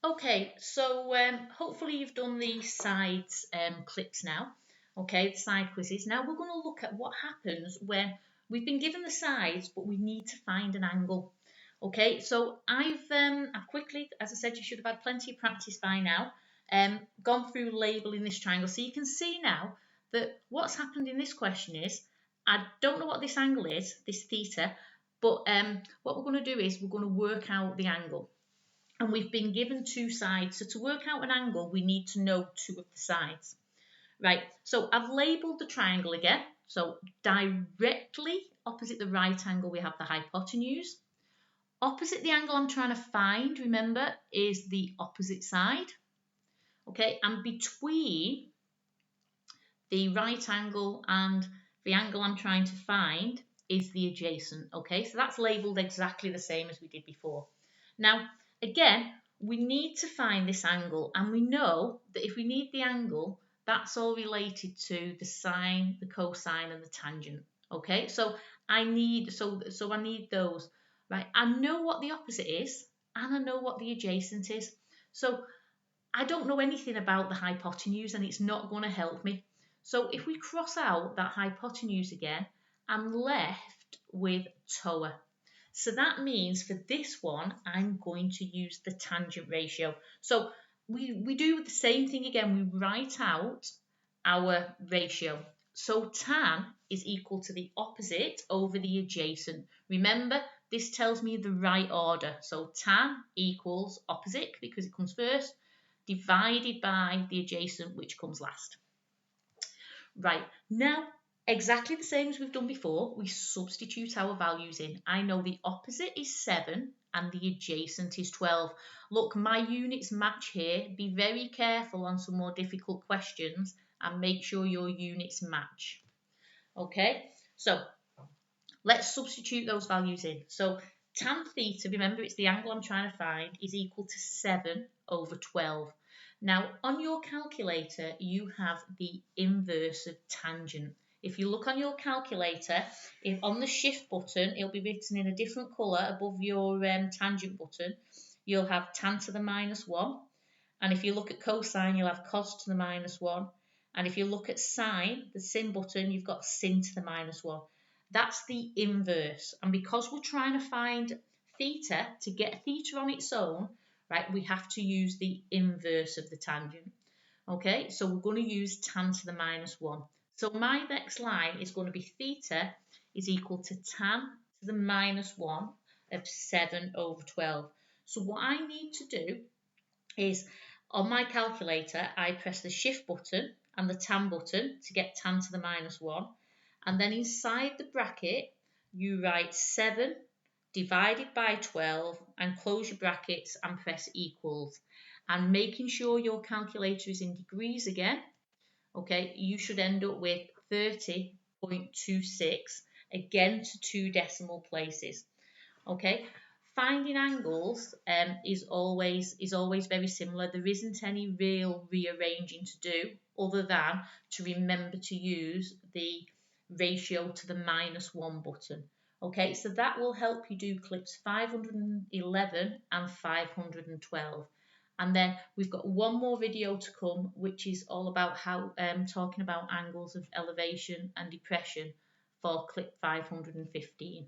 Okay, so hopefully you've done the sides clips now. Okay, the side quizzes. Now we're going to look at what happens when we've been given the sides, but we need to find an angle. Okay, so I've quickly, as I said, you should have had plenty of practice by now. Gone through labeling this triangle, so you can see now that what's happened in this question is I don't know what this angle is, this theta, but what we're going to do is we're going to work out the angle. And we've been given two sides. So to work out an angle, we need to know two of the sides. Right, so I've labelled the triangle again. So directly opposite the right angle, we have the hypotenuse. Opposite the angle I'm trying to find, remember, is the opposite side. Okay, and between the right angle and the angle I'm trying to find is the adjacent. Okay, so that's labelled exactly the same as we did before. Now, again, we need to find this angle, and we know that if we need the angle, that's all related to the sine, the cosine, and the tangent. Okay, so I need those. Right, I know what the opposite is, and I know what the adjacent is. So I don't know anything about the hypotenuse, and it's not going to help me. So if we cross out that hypotenuse again, I'm left with TOA. So that means for this one, I'm going to use the tangent ratio. So we do the same thing again. We write out our ratio. So tan is equal to the opposite over the adjacent. Remember, this tells me the right order. So tan equals opposite because it comes first, divided by the adjacent, which comes last. Right, now exactly the same as we've done before, we substitute our values in. I know the opposite is 7 and the adjacent is 12. Look, my units match here. Be very careful on some more difficult questions and make sure your units match. Okay, so let's substitute those values in. So tan theta, remember it's the angle I'm trying to find, is equal to 7 over 12. Now, on your calculator, you have the inverse of tangent. If you look on your calculator, if on the shift button, it'll be written in a different colour above your tangent button. You'll have tan to the minus 1. And if you look at cosine, you'll have cos to the minus 1. And if you look at sine, the sin button, you've got sin to the minus 1. That's the inverse. And because we're trying to find theta, to get theta on its own, right, we have to use the inverse of the tangent. Okay, so we're going to use tan to the minus 1. So my next line is going to be theta is equal to tan to the minus 1 of 7 over 12. So what I need to do is, on my calculator, I press the shift button and the tan button to get tan to the minus 1. And then inside the bracket, you write 7 divided by 12 and close your brackets and press equals. And making sure your calculator is in degrees again, okay, you should end up with 30.26, again to 2 decimal places. Okay, finding angles is always very similar. There isn't any real rearranging to do other than to remember to use the ratio to the minus 1 button. Okay, so that will help you do clips 511 and 512. And then we've got one more video to come, which is all about how talking about angles of elevation and depression for clip 515.